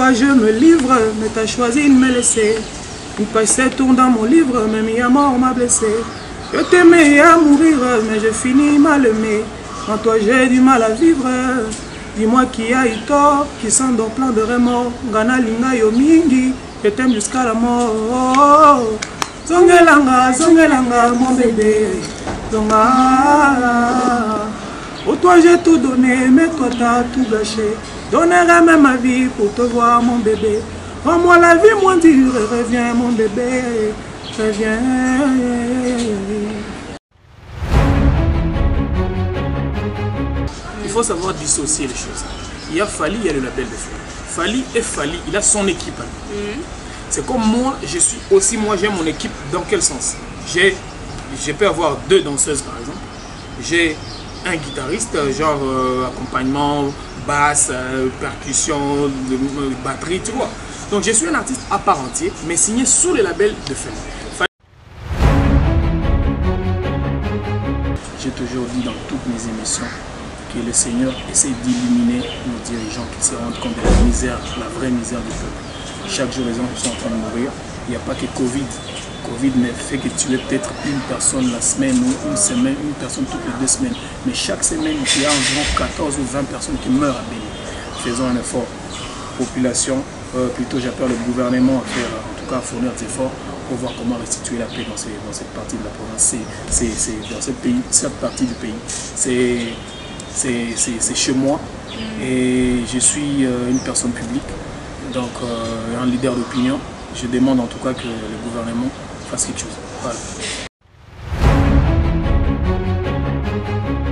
toi je me livre, mais t'as choisi de me laisser. Une page tourne dans mon livre, même à mort m'a blessé. Je t'aimais à mourir, mais je finis mal aimé. En toi j'ai du mal à vivre. Dis-moi qui a eu tort, qui sent dans plein de remords. Gana linga yo mingi, je t'aime jusqu'à la mort. Zongelanga, zongelanga, mon bébé. Zonga. Pour toi j'ai tout donné, mais toi t'as tout gâché. Donnerai même ma vie pour te voir, mon bébé. Rends-moi la vie moins dure, reviens, mon bébé. Reviens. Il faut savoir dissocier les choses. Il y a Fally, il y a le label de Fally. Fally est Fally, il a son équipe. C'est comme moi, je suis aussi, moi j'ai mon équipe. Dans quel sens? Je peux avoir 2 danseuses par exemple. J'ai un guitariste, genre accompagnement, basse, percussion, batterie, tu vois. Donc je suis un artiste à part entière, mais signé sous le label de Fally. J'ai toujours dit dans toutes mes émissions que le Seigneur essaie d'illuminer nos dirigeants qui se rendent compte de la misère, la vraie misère du peuple. Chaque jour, les gens sont en train de mourir. Il n'y a pas que Covid. Covid ne fait que tuer peut-être une personne la semaine ou une semaine, une personne toutes les 2 semaines. Mais chaque semaine, il y a environ 14 ou 20 personnes qui meurent à Bénin. Faisons un effort. Population, plutôt j'appelle le gouvernement à faire, en tout cas à fournir des efforts pour voir comment restituer la paix dans cette partie de la province. C'est dans cette partie du pays. C'est chez moi et je suis une personne publique, donc un leader d'opinion. Je demande en tout cas que le gouvernement fasse quelque chose. Voilà.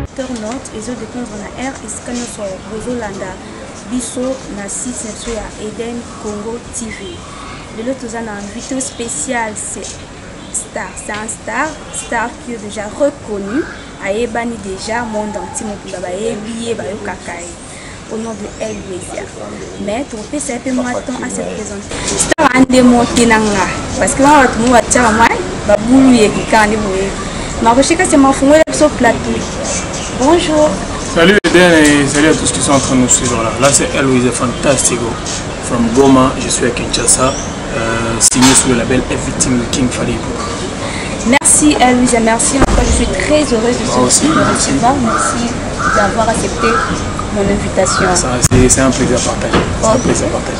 Internautes, ils ont découvert la R, ils scannent sur Bozolanda, Bisso, na site sur Eden Congo TV. De l'autre, nous avons un invité spécial, c'est Star. C'est un star qui est déjà reconnu, a ébani déjà monde entier, au nom de El Wesia. Mais tu peux faire un peu moins de temps à se présenter. Star a démonté nanga parce que moi tout le monde va moi ba boulou yeki kandi boye. Ma recherche c'est mon fond sur plateau. Bonjour. Salut Eden et salut à tous qui sont en train de nous suivre là. Là c'est El Wesia Fantastico from Goma. Je suis à Kinshasa, signé sous le label Everything with King Fally. Merci El Wesia, merci encore. Je suis très heureuse de recevoir. Merci d'avoir accepté mon invitation. C'est un plaisir partagé. C'est un plaisir partagé.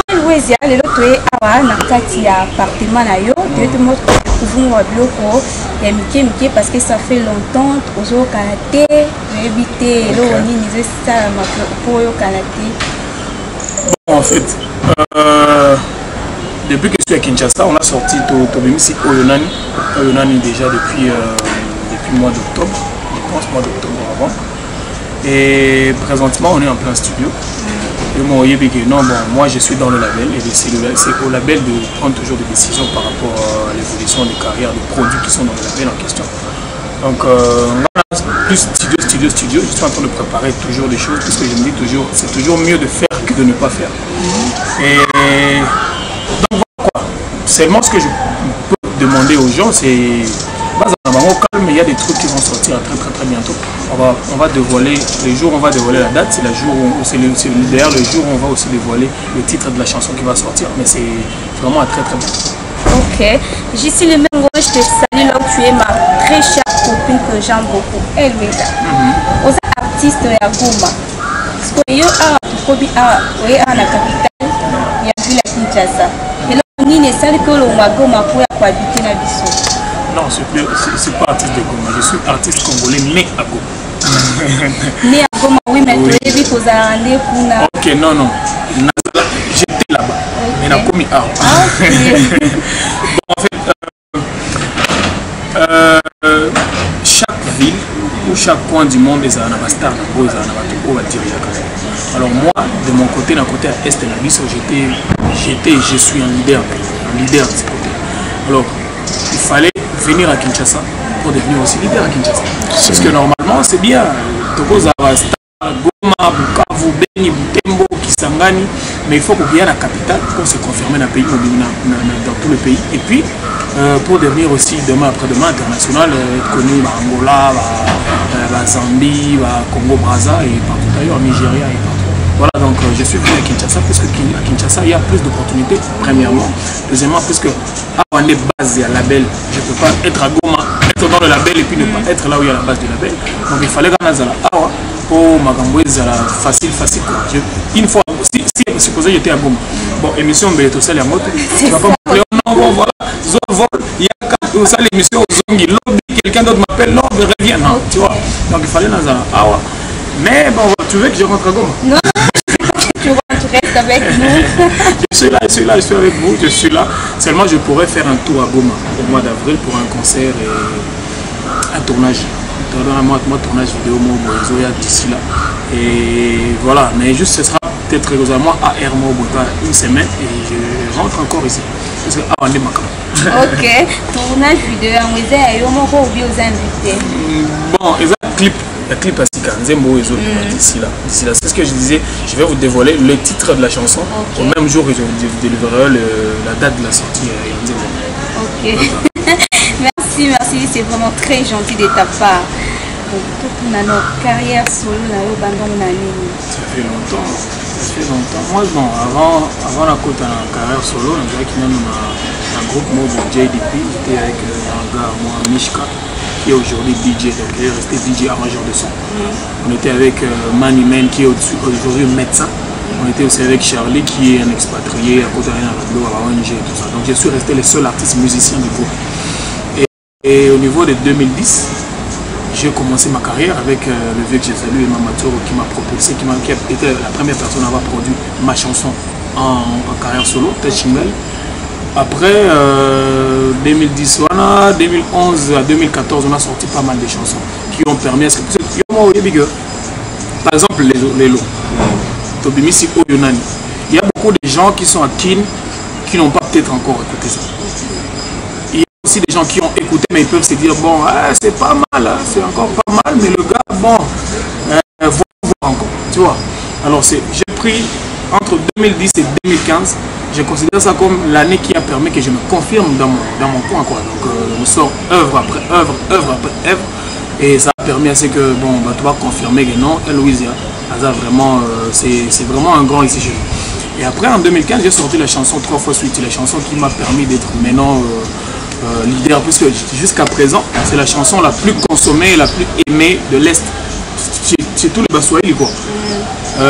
El Wesia, les autres awa na kati ya appartement na yo, tu te montres pour wa biloko ya mike parce que ça fait longtemps ozo kanaté, éviter lo ni ni ça ma pour yo kanaté. En fait, depuis que je suis à Kinshasa, on a sorti Tobimisi Oyonani déjà depuis le mois d'octobre, je pense mois d'octobre avant. Et présentement, on est en plein studio. Et moi, je suis dans le label et c'est au label de prendre toujours des décisions par rapport à l'évolution des carrières, des produits qui sont dans le label en question. Donc, on a plus studio. Je suis en train de préparer toujours des choses parce que je me dis toujours, c'est toujours mieux de faire que de ne pas faire. Et donc, voilà quoi. Seulement ce que je peux demander aux gens, c'est calme, il y a des trucs qui vont sortir très bientôt. On va dévoiler le jour où on va dévoiler la date, c'est le jour où d'ailleurs le jour où on va aussi dévoiler le titre de la chanson qui va sortir, mais c'est vraiment très bientôt. Ok, Jessie le même je te salue là où tu es ma très chère copine que j'aime beaucoup, El Wesia. Aux artistes à Goma, parce que yo a la capitale, il y a vu la Kinshasa. Et là on est celle que l'on va Goma pour habiter la Bissau. Non, c'est pas artiste de Goma, je suis artiste congolais né à Goma. Né à Goma, oui, mais tu es dit pour aller pour la... Ok, non. J'étais là-bas, mais n'a commis à. Bon, en fait, chaque ville ou chaque coin du monde, ils ont un star, ils ont un dirigeant. Alors moi, de mon côté, d'un côté à Est de la Bissau, je suis un leader de ce côté. Alors, il fallait venir à Kinshasa pour devenir aussi leader à Kinshasa. Parce que normalement, c'est bien. Togo Zavasta, Goma, Bukavu, Beni, Butembo, Kisangani, mais il faut qu'il y ait la capitale pour se confirmer dans tout le pays. Et puis, pour devenir aussi demain après-demain international, être connu à Angola, Zambie, Congo Brazza et partout ailleurs, en Nigeria et partout. Voilà, donc je suis venu à Kinshasa, puisque à Kinshasa, il y a plus d'opportunités, premièrement. Deuxièmement, puisque on est basé à label, je ne peux pas être à Goma, être dans le label et puis ne pas être là où il y a la base du label. Donc il fallait qu'on ait Awa pour Magamboué, facile. Une fois, si supposé j'étais à Goma, bon, émission Bélétosel et Amoto, tu vas pas m'appeler, non, bon, voilà, Zol, il y a quand ça l'émission Zongi, quelqu'un d'autre m'appelle, non, reviens, non, tu vois. Donc il fallait qu'on ait Awa. Mais bon, tu veux que je rentre à Goma? Non, tu restes avec nous. je suis là, je suis avec vous, je suis là. Seulement, je pourrais faire un tour à Goma au mois d'avril pour un concert et un tournage. Moi, tournage vidéo, moi, d'ici là. Et voilà, mais juste ce sera peut-être régulièrement à Hermo, une semaine et je rentre encore ici. Parce que avant de ok, tournage vidéo, on est à invité. Bon, il y a un clip. Le clip à Sika, Nzembo et autres d'ici là. C'est ce que je disais. Je vais vous dévoiler le titre de la chanson. Au même jour que je vous délivrerai la date de la sortie. Ok. merci. C'est vraiment très gentil de ta part. Toute notre carrière solo, ça fait longtemps. Moi, bon, avant la côte en carrière solo, on dirait qu'il y a un groupe mode JDP. J'étais avec un gars, moi, Mishka, qui est aujourd'hui DJ, donc il est resté DJ arrangeur de son. On était avec Manny Man qui est aujourd'hui médecin. On était aussi avec Charlie qui est un expatrié à côté de la ONG et tout ça. Donc je suis resté le seul artiste musicien du groupe. Et au niveau de 2010, j'ai commencé ma carrière avec le vieux que j'ai salué, Mamatoro, qui m'a propulsé, qui a été la première personne à avoir produit ma chanson en carrière solo, Techingal. Après 2010, 2011 à 2014, on a sorti pas mal de chansons qui ont permis à ce que... Par exemple, les lots. Tobimisi Oyonani. Il y a beaucoup de gens qui sont à Kin qui n'ont pas peut-être encore écouté ça. Il y a aussi des gens qui ont écouté, mais ils peuvent se dire, bon, c'est pas mal, hein, c'est encore pas mal, mais le gars, bon, voir encore, tu vois. Alors, j'ai pris entre 2010 et 2015, je considère ça comme l'année qui a permis que je me confirme dans mon coin, quoi. Donc, on sort œuvre après œuvre après œuvre, et ça a permis à ce que, bon, tu vas confirmer que non, Louisia, vraiment, c'est vraiment un grand ici chez nous. Et après, en 2015, j'ai sorti la chanson 3 fois suite, la chanson qui m'a permis d'être maintenant leader, puisque jusqu'à présent, c'est la chanson la plus consommée, la plus aimée de l'Est. C'est tout le Baswahili, quoi.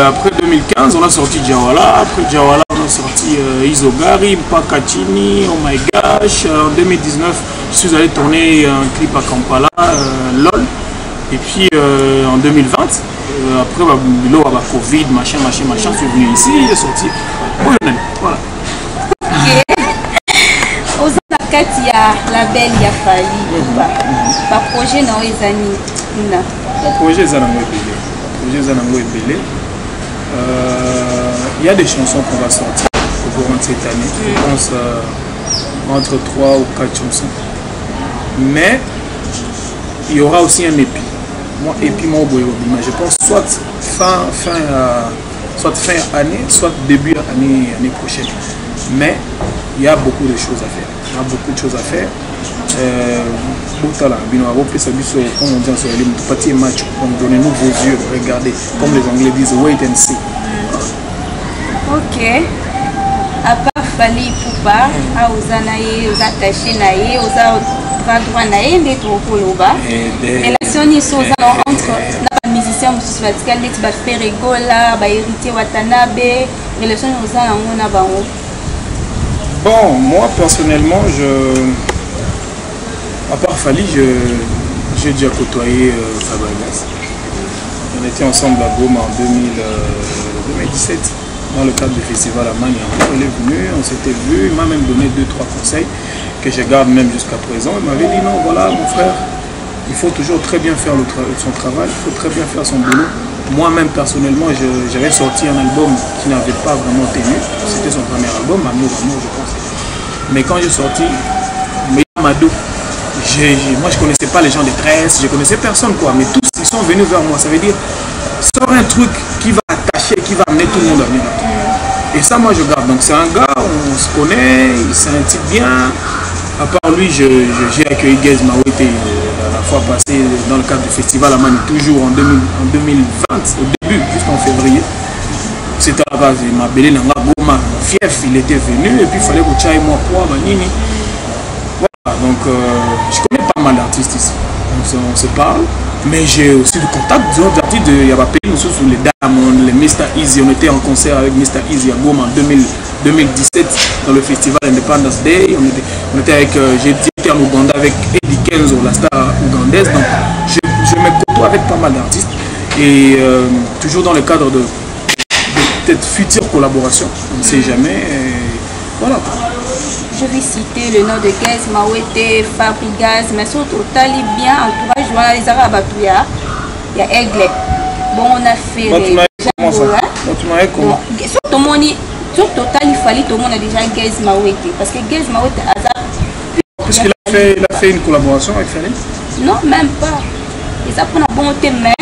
Après 2015, on a sorti Djawala. Après Djawala, on a sorti Isogari, Mpakachini, Oh My Gosh. En 2019, je suis allé tourner un clip à Kampala, LOL. Et puis en 2020, après la Covid, machin, je suis venu ici, j'ai sorti. Voilà. Aux attaques, il y a la belle, il y a Fali. Le projet non les amis. Le projet Zanango est belé. Il y a des chansons qu'on va sortir au courant de cette année. Je pense entre 3 ou 4 chansons. Mais il y aura aussi un épi. Moi, épi, moi, je pense soit fin année, soit début année prochaine. Mais il y a beaucoup de choses à faire. Comme on dit en Swahili, donnez-nous vos yeux, regardez, comme les Anglais disent, wait and see. Ok. À part Fali Poupa, aux anaïs, aux attachés naïs, aux droits naïs, des troupes relation entre les musiciens, les Ferregola, les héritiers Watanabe, relation aux bon, moi personnellement, à part Fali, j'ai déjà côtoyé Fabrigas. On était ensemble à Goma en 2017 dans le cadre du festival à Mania. Il est venu, on s'était vu, il m'a même donné 2-3 conseils que je garde même jusqu'à présent. Il m'avait dit non, voilà mon frère, il faut toujours très bien faire son travail, il faut très bien faire son boulot. Moi-même personnellement, j'avais sorti un album qui n'avait pas vraiment tenu. C'était son premier album, Amour, je pense. Mais quand j'ai sorti Madou, moi je connaissais pas les gens de 13, je connaissais personne quoi, mais tous ils sont venus vers moi. Ça veut dire, sors un truc qui va attacher, qui va amener tout le monde à venir. Et ça moi je garde. Donc c'est un gars, on se connaît, il c'est un type bien. À part lui, j'ai accueilli Gez Mawete la fois passée dans le cadre du festival à Mani, toujours en 2020, au début, juste en février. c'était la base. Il m'a appelé Nanga Goma, fief, il était venu et puis il fallait que tu ailles moi pour Manini. Voilà, donc je connais pas mal d'artistes ici. On se parle, mais j'ai aussi du contact d'autres artistes. Il y a pas pays, nous sur les Diamond, les Mr. Easy. On était en concert avec Mr. Easy à Goma en 2017 dans le festival Independence Day. On était avec, j'ai été en Ouganda avec Eddie Kenzo, la star ougandaise. Donc je me côtoie avec pas mal d'artistes et toujours dans le cadre de peut-être futures collaborations. On ne sait jamais. Et voilà. Je vais citer le nom de Gaz Mawete, Fabrigaz, mais surtout Tali bien entourage, les Arabes Batouya, il y a Aigle. Bon, on a fait les comment surtout Tali Fali, tout le monde a déjà Gaz Mawete. Parce que Gaz Mawete a puisqu'il a fait une collaboration avec Fali? Non, même pas. Ils apprennent à bon thème, mais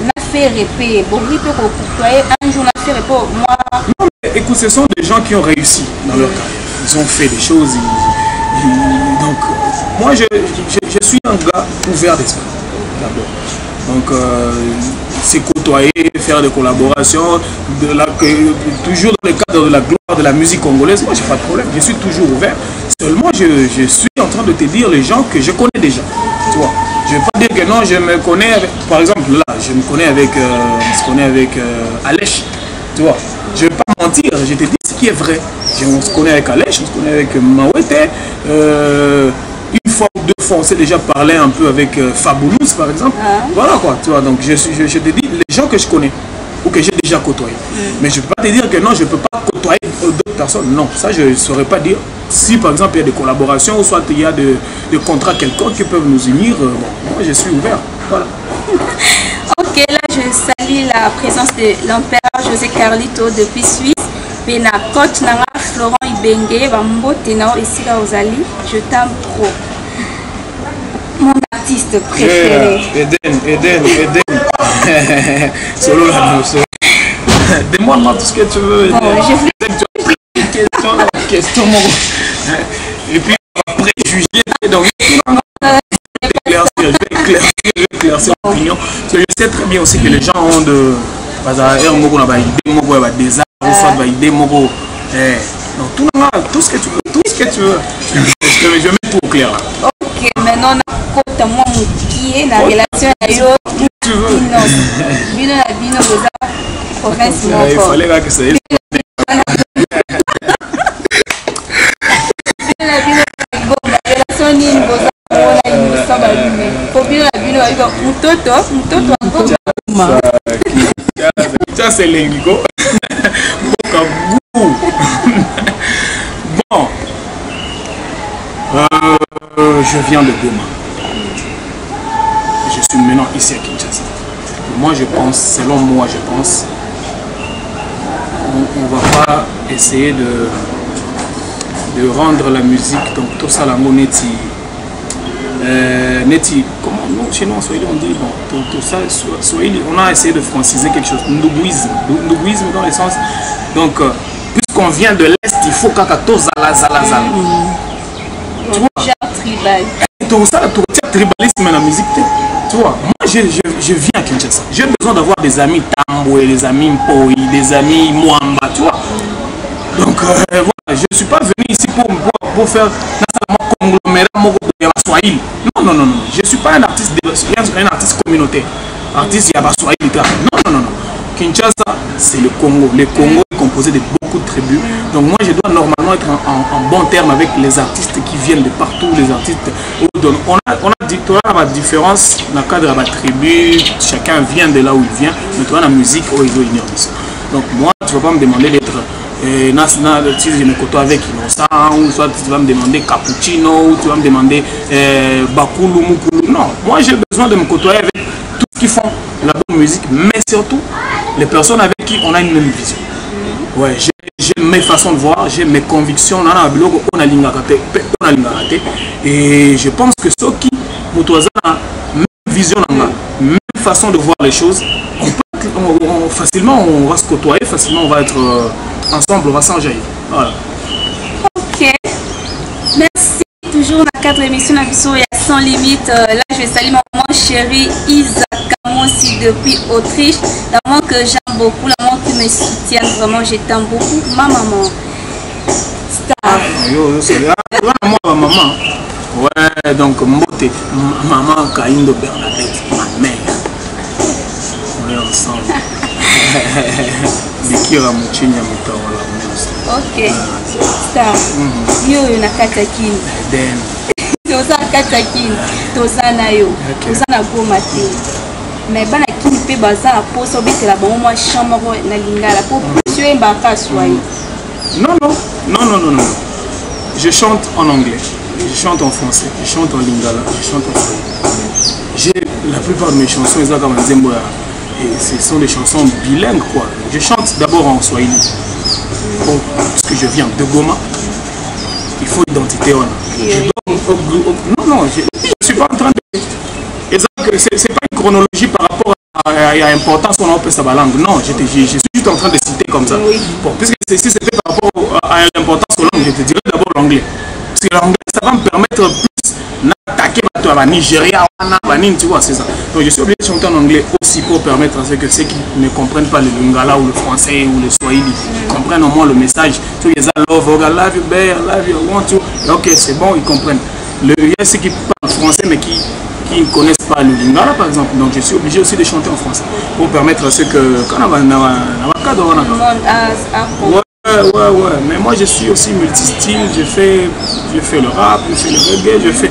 on a fait répé. Bon, oui, peut côtoyer un jour, on a fait répé. Moi. Non, mais écoute, ce sont des gens qui ont réussi dans leur carrière. Ils ont fait des choses. Donc, moi, je suis un gars ouvert d'esprit, d'abord. Donc, c'est côtoyer, faire des collaborations, toujours dans le cadre de la gloire de la musique congolaise. Moi, j'ai pas de problème. Je suis toujours ouvert. Seulement, je suis en train de te dire les gens que je connais déjà. Tu vois, je ne vais pas dire que non, je me connais avec, par exemple, là, je me connais avec, Alèche. Tu vois, je ne vais pas mentir, je te dis ce qui est vrai. On se connaît avec Alèche, on se connaît avec Mawete. Une fois ou deux fois, on s'est déjà parlé un peu avec Fabulous, par exemple. Voilà quoi, tu vois. Donc, je te dis les gens que je connais ou que j'ai déjà côtoyés. Mais je ne peux pas te dire que non, je ne peux pas côtoyer d'autres personnes. Non, ça, je ne saurais pas dire. Si, par exemple, il y a des collaborations ou soit il y a des contrats quelconques qui peuvent nous unir, bon, moi, je suis ouvert. Voilà. Ok, là, je salue la présence de l'empereur José Carlito depuis Suisse. Et na coach Nanga Florent Ibenge, Bambo Tenao et Sila Ozali, je t'aime trop. Mon artiste préféré. Eden. Solo la notion. Demande-moi tout ce que tu veux. Bon, je voulais... question, et puis on va préjuger. Donc, je vais éclaircir l'opinion. Parce que je sais très bien aussi que les gens ont de... tout ce que tu veux. Je mets tout au clair. Ok, maintenant on a côté moi qui est dans la relation avec eux. Tu veux. Il fallait que ça aille. Ça c'est l'indigo. Bon, je viens de Goma. Je suis maintenant ici à Kinshasa. Moi je pense, selon moi je pense, on ne va pas essayer de rendre la musique, donc tout ça la neti, comment nous, chez nous en Swahili on dit, bon, tout ça, Swahili, on a essayé de franciser quelque chose, Ndouguisme dans le sens, donc, puisqu'on vient de l'Est, il faut qu'akato zala. Tu vois, tribal. Tout ça, tout tribalisme dans la musique, tu vois, moi je viens à Kinshasa, j'ai besoin d'avoir des amis Tamboué, des amis Mpoi, des amis Mwamba, tu vois. Donc voilà, je ne suis pas venu ici pour faire un conglomérat Swahili. Non. Je ne suis pas un artiste communautaire. Artiste Swahili. Non. Kinshasa, c'est le Congo. Le Congo est composé de beaucoup de tribus. Donc moi, je dois normalement être en bon terme avec les artistes qui viennent de partout, les artistes. On a la différence dans le cadre de la tribu. Chacun vient de là où il vient. Mais toi, la musique, ils ont ignoré ça. Donc moi, tu ne vas pas me demander d'être si je me côtoie avec Innocent, ou soit tu vas me demander Cappuccino, ou tu vas me demander Bakulu, Mukulu. Non, moi j'ai besoin de me côtoyer avec tout ce qui font la bonne musique, mais surtout les personnes avec qui on a une même vision. Ouais, j'ai mes façons de voir, j'ai mes convictions, on a l'ingaraté, et je pense que ceux qui nous ont la même vision, même façon de voir les choses, facilement on va se côtoyer, facilement on va être ensemble, on va s'enjailler. Voilà. Ok, merci. Toujours dans 4 émissions d'Abisso et à Sans Limite. Là je vais saluer maman chérie Isa Kamosi depuis Autriche. La maman que j'aime beaucoup, la maman qui me soutient vraiment, je t'aime beaucoup. Ma maman. Star. Moi, maman. Ouais, donc, Mbote, maman Kaindo Bernadette, ma mère. On est ensemble. Bikira Mouchinya Mutaola. Ok. Star. Yo, Nakatakine. Then. Toza Katakine. Toza Nayo. Toza Nagoma te. Mais bana kini pe baza na poso bitela bango mwa chambre na lingala pour tu es mbaka soyi. Non. Je chante en anglais, je chante en français, je chante en lingala, je chante en swahili. J'ai la plupart de mes chansons, ce sont des chansons bilingues quoi. Je chante d'abord en swahili. Bon, parce que je viens de Goma, il faut identité on. Non, je suis pas en train de. C'est pas une chronologie par rapport à l'importance qu'on a sa langue. Non, je suis juste en train de citer comme ça. Oui. Bon, puisque si c'était par rapport à l'importance de la langue, je te dirais d'abord l'anglais. Parce que l'anglais, ça va me permettre plus d'attaquer à Nigeria, tu vois, c'est ça. Donc je suis obligé de chanter en anglais aussi pour permettre à ceux qui ne comprennent pas le lingala ou le français ou le swahili comprennent au moins le message. Tu vois, love you, bear, love you, want to. Ok, c'est bon, ils comprennent. Il y a ceux qui parlent français mais qui ne connaissent pas le lingala par exemple, donc je suis obligé aussi de chanter en français pour permettre à ceux que quand on ouais, mais moi je suis aussi multistyle, je fais le rap, je fais le reggae, je fais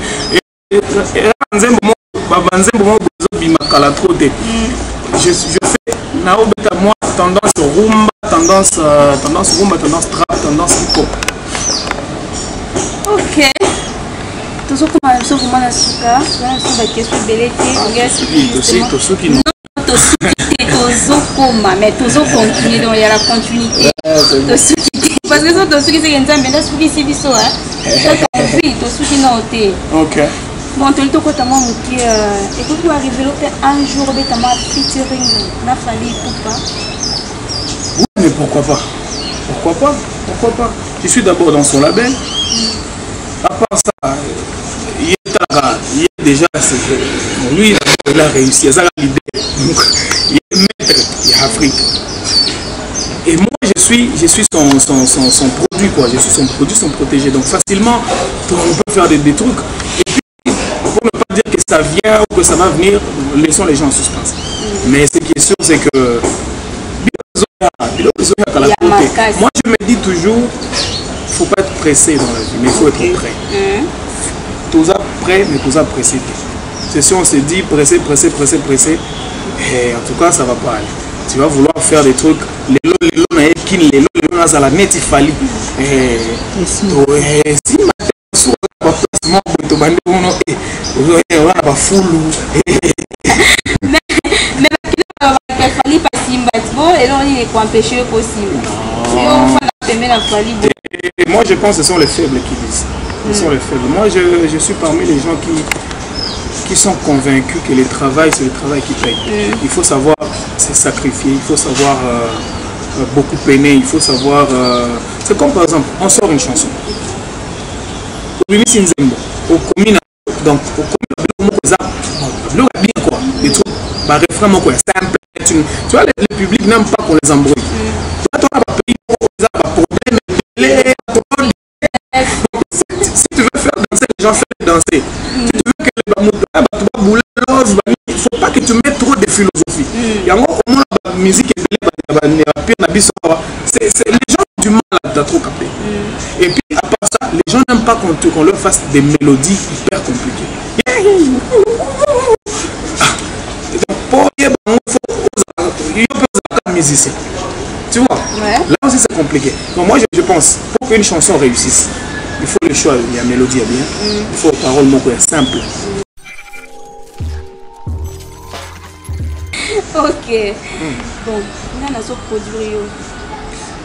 je fais moi tendance rumba, tendance trap, tendance hip hop. Ok. Toujours comme un peu comme la suka, là on va question belleté, mais toujours continuer donc il y a la continuité. Parce que ça tous qui c'est que mais là ceux qui c'est biso hein. Ça t'envie tous qui noté. OK. Bon tout le temps quand moi qui et quand tu arrives là un jour avec ta featuring n'a fallu ou pas. Oui, mais pourquoi pas? Je suis d'abord dans son label. À part ça, il est déjà, lui il a réussi, il a l'idée, donc il est maître, il est Afrique. Et moi je suis son produit quoi, je suis son produit, son protégé, donc facilement on peut faire des trucs. Et puis pour ne pas dire que ça vient ou que ça va venir, laissons les gens en suspens. Mais ce qui est sûr c'est que moi je me dis toujours, il ne faut pas être pressé dans la vie, mais il faut être prêt. Tout ça prêt, mais tout ça pressé. C'est si on se dit pressé, et en tout cas ça ne va pas aller. Tu vas vouloir faire des trucs, les à la net il fallait. Si moi je pense que ce sont les faibles qui disent. Ce sont les faibles. Moi je suis parmi les gens qui sont convaincus que le travail c'est le travail qui paye. Il faut savoir se sacrifier, il faut savoir beaucoup peiner, il faut savoir... c'est comme par exemple, on sort une chanson. Donc, les trucs, refrain, simple. Tu vois, le public n'aime pas qu'on les embrouille. Si tu veux faire danser, les gens font danser. Si tu veux que les il ne faut pas que tu mettes trop de philosophie. Il y a au moins la musique et les gens ont du mal à trop capter. Et puis à part ça, les gens n'aiment pas qu'on leur fasse des mélodies hyper compliquées. Il faut un musicien. Tu vois, là aussi c'est compliqué. Donc moi je pense, pour qu'une chanson réussisse, il faut le choix, il y a mélodie bien, il faut parole simple. Ok. Bon, on a produit.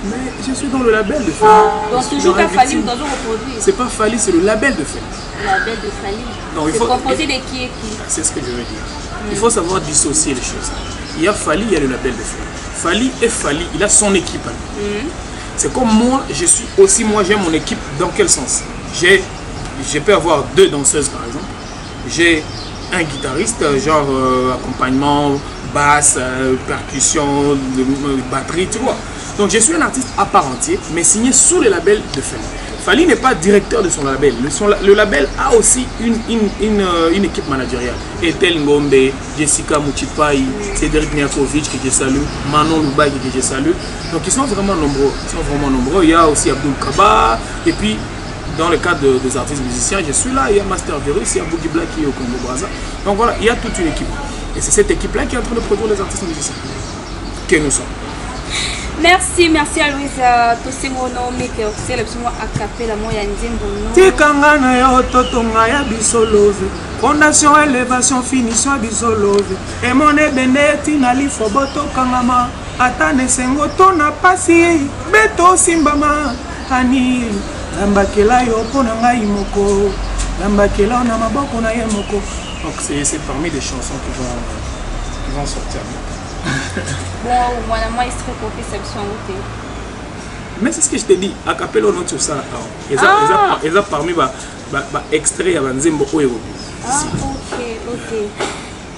Mais je suis dans le label de Fali. Donc toujours qu'à Fali, nous devons reproduire. C'est pas Fali, c'est le label de Fali. Le label de Fali. C'est composé de qui et qui? C'est ce que je veux dire. Il faut savoir dissocier les choses. Il y a Fali, il y a le label de Fali. Fali est Fali, il a son équipe. C'est comme moi, je suis aussi, moi j'ai mon équipe. Dans quel sens? Je peux avoir 2 danseuses par exemple. J'ai un guitariste, genre accompagnement, basse, percussion, batterie, tu vois. Donc je suis un artiste à part entière, mais signé sous le label de Fally. Fally n'est pas directeur de son label. Le label a aussi une équipe managériale. Ethel Ngombe, Jessica Mouchipai, Cédric Niakovic que je salue, Manon Loubaï que je salue. Donc ils sont vraiment nombreux. Il y a aussi Abdul Kaba. Et puis dans le cadre des artistes musiciens, je suis là. Il y a Master Virus, il y a Boogie Black qui est au Congo Brazza. Donc voilà, il y a toute une équipe. Et c'est cette équipe-là qui est en train de produire les artistes musiciens que nous sommes. Merci à Louisa. Tous mon nom, mais que c'est le plus à capter la moyenne d'Imbono. Tikangana yo totonga ya bisolove. Fondation élévation finition bisolove. Et mon ebeneti na li foboto kangama. Atane sengo tona pasi. Beto simbama. Ani. Lambakela yo pona ngai moko. Lambakela na maboko na ye moko. Donc c'est parmi des chansons qui vont sortir. Bon, moi, je suis très confiant. Mais c'est ce que je te dis, à Capello, on a ça. Ils ont parmi les extraits à Nzembo. Ah, ok.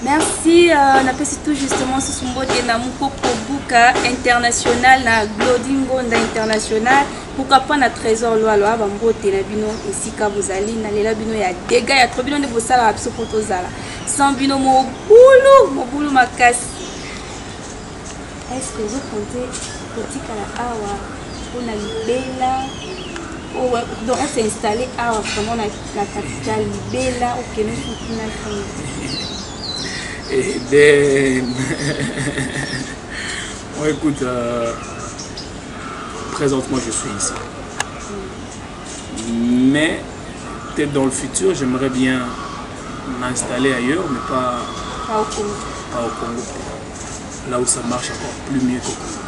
Merci. On appelle tout justement ce son mot de Namuko Kobuka international, na Glodingo international. Pourquoi pas na trésor loi loi bambote na bino ici ka vous allez na lela bino ya dégâts ya trop bino de vos sala abso photo zala. Sans bino mo boulou makasi. Est-ce que vous comptez petit à awa on a libella on doit s'installer awa vraiment la capitale libella au Kenya et then bon, écoute présentement je suis ici mais peut-être dans le futur j'aimerais bien m'installer ailleurs mais pas au Congo. Là où ça marche encore plus mieux qu'au Congo.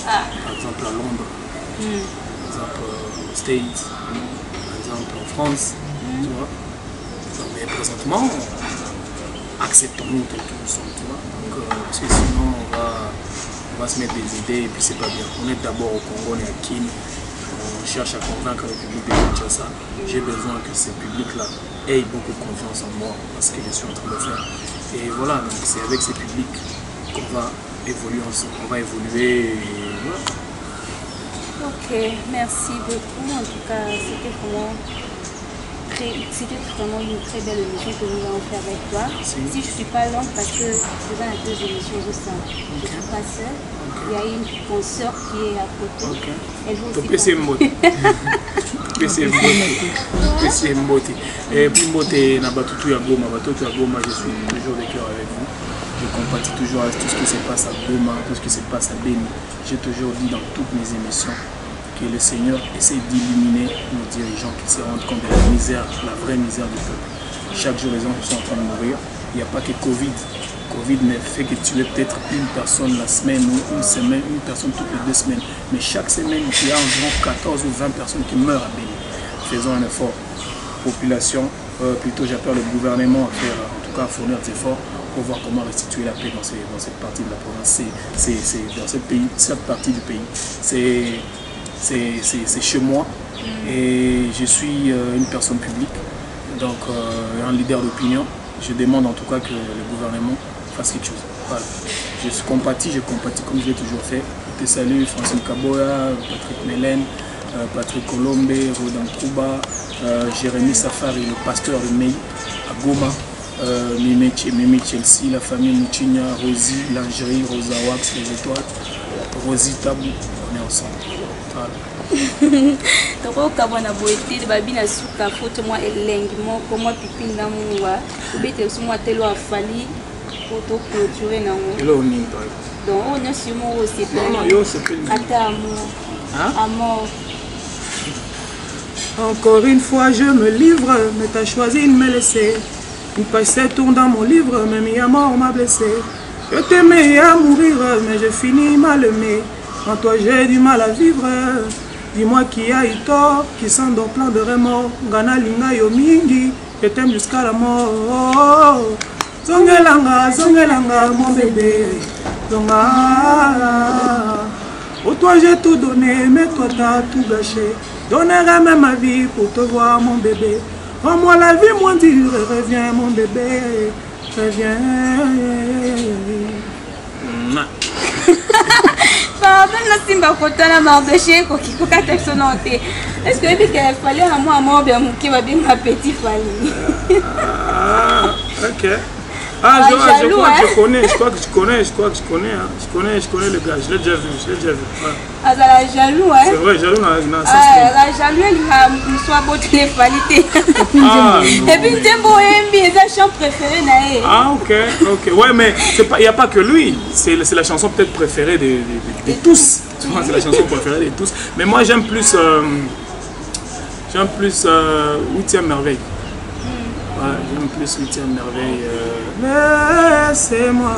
Par exemple à Londres, par exemple aux States, par exemple en France, tu vois. Donc, mais présentement, acceptons-nous tel que nous sommes, tu vois. Donc, parce que sinon on va se mettre des idées et puis c'est pas bien. On est d'abord au Congo, on est à Kin, on cherche à convaincre le public de Kinshasa. J'ai besoin que ce public-là ait beaucoup de confiance en moi parce que je suis en train de faire. Et voilà, donc c'est avec ce public qu'on va évoluer ensemble, on va évoluer et voilà. Ok, merci beaucoup. En tout cas, c'était vraiment une très belle émission que nous allons faire avec toi. Si je ne suis pas longue parce que c'est dans les 2 émissions au sein. Je ne suis pas seule. Il y a une consoeur qui est à côté. Elle vous aussi. PC Mbote. Et puis Mbote na batutu ya Goma, batutu ya Goma, je suis toujours de cœur avec vous. Je compatis toujours avec tout ce qui se passe à Goma, tout ce qui se passe à Beni. J'ai toujours dit dans toutes mes émissions que le Seigneur essaie d'illuminer nos dirigeants qui se rendent compte de la misère, la vraie misère du peuple. Chaque jour, les gens sont en train de mourir. Il n'y a pas que Covid. Covid ne fait que tuer peut-être une personne la semaine ou une semaine, une personne toutes les 2 semaines. Mais chaque semaine, il y a environ 14 ou 20 personnes qui meurent à Beni. Faisons un effort. Population, plutôt j'appelle le gouvernement à faire, en tout cas à fournir des efforts pour voir comment restituer la paix dans cette partie de la province. C'est dans cette partie du pays. C'est chez moi et je suis une personne publique, donc un leader d'opinion. Je demande en tout cas que le gouvernement fasse quelque chose. Voilà. Je compatis comme je l'ai toujours fait. Je te salue Francine Kaboya, Patrick Mélène, Patrick Colombe, Rodan Trouba, Jérémy Safari, le pasteur de Mei à Goma, Mimi Chelsea, la famille Mouchinia, Rosie, Lingerie, Rosa Wax, les étoiles, Rosie Tabou, on est ensemble. Voilà. Donc, on a beauté de babina souka, photo moi et lenguement, comment pipi n'a moua, ou bien sur moi tel ou a fallu, photo clôturée n'a moua. Et là, on y est. Donc, on est sur moi aussi. Non, yo, c'est plus. Attends, amour. Hein? Amour. Encore une fois, je me livre, mais t'as choisi de me laisser. Une passé tourne dans mon livre, mais mi amour m'a blessé. Je t'aimais à mourir, mais je finis mal aimé. En toi, j'ai du mal à vivre. Dis-moi qui a eu tort, qui sent donc plein de remords. Gana linga yo mingi, je t'aime jusqu'à la mort. Zongelanga, mon bébé. Zonga. Pour toi, j'ai tout donné, mais toi, t'as tout gâché. Donnerai même ma vie pour te voir, mon bébé. Rends-moi la vie moins dure, reviens, mon bébé. Reviens. Pardon, la simba kotana Mardoché qui kokata sonante. Est-ce que il fallait à moi bien qui va bien ma petite famille. OK. Ah, je crois que je connais, je crois que je connais le gars, je l'ai déjà vu. Ouais. Ah, ça la jaloux, hein? C'est vrai, jaloux dans ça. Ah, la jaloux, il soit beau de les et puis, t'es beau, c'est sa chanson préférée, naïe. Ah, ok. Ouais, mais il n'y a pas que lui, c'est la chanson peut-être préférée de tous. C'est la chanson préférée de tous. Mais moi, j'aime plus 8e merveille. Ouais, j'aime plus 8e merveille. Laissez-moi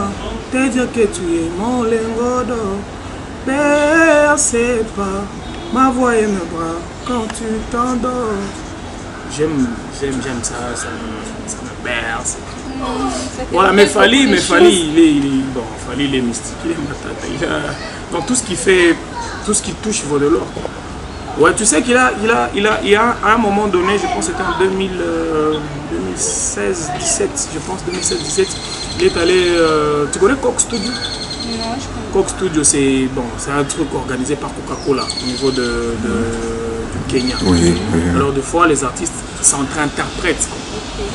te dire que tu es mon lingot d'or. Percez pas ma voix et mes bras quand tu t'endors. J'aime ça, ça me berce. Voilà, mais Fally, il est mystique, il est matata. Donc tout ce qui touche vaut de l'or. Ouais, tu sais qu'il a à un moment donné, je pense que c'était en 2016-17, je pense 2016-17, il est allé, tu connais Coke Studio? Non, je connais. Coke Studio, c'est un truc organisé par Coca-Cola au niveau du Kenya. Oui. Alors des fois, les artistes s'interprètent.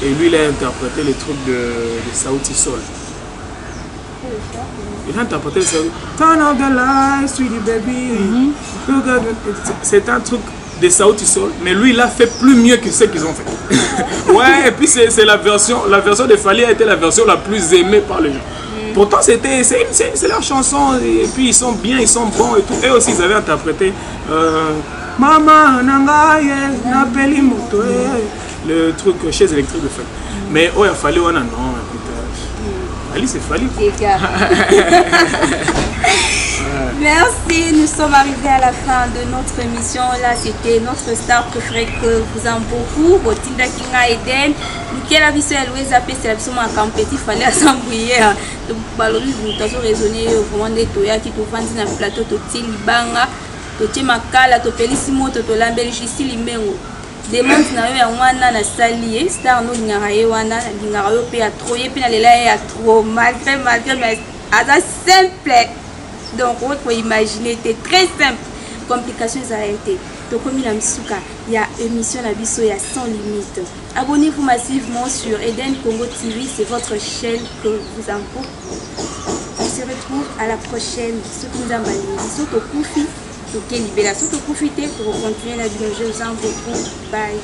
Et lui, il a interprété les trucs de Sauti Sol. Il a interprété ça. Turn off the lights, sweetie baby. C'est un truc de Sauti Sol, mais lui il a fait plus mieux que ce qu'ils ont fait. Ouais, et puis c'est la version de Fally a été la version la plus aimée par les gens. Pourtant c'est leur chanson, et puis ils sont bien, ils sont bons et tout. Et aussi ils avaient interprété Mama Nangaye Napeli Moto, le truc chaise électrique de Fally. Mais oh il a fallu non. Fally c'est Fally. Merci, nous sommes arrivés à la fin de notre émission. Là, c'était notre star préférée que vous aimez beaucoup, Botinda Kinga Eden. Nous qui la vie sur Louise Apé, c'est la vie sur ma campette, il fallait s'embrouiller. Donc, Baloris, nous avons raisonné vraiment des toya qui te vendent dans le plateau, tu Libanga, tu Makala, tu Pelissimo, tu Lambel, Jussi Limengo. Demande na yo ya wana na salier star no ngara ye wana ngara yo pe ya trop ye pe na lela ya trop malgré mais à simple. Donc on peut imaginer c'était très simple. Complications ça a été. Donc comme il a misuka, il y a émission la biso il y a sans limite. Abonnez-vous massivement sur Eden Congo TV, c'est votre chaîne que vous en faut. On se retrouve à la prochaine. Ce que nous avons dit, surtout Koufi. Donc, libération pour profiter pour continuer la vie de nos jeux. Bye.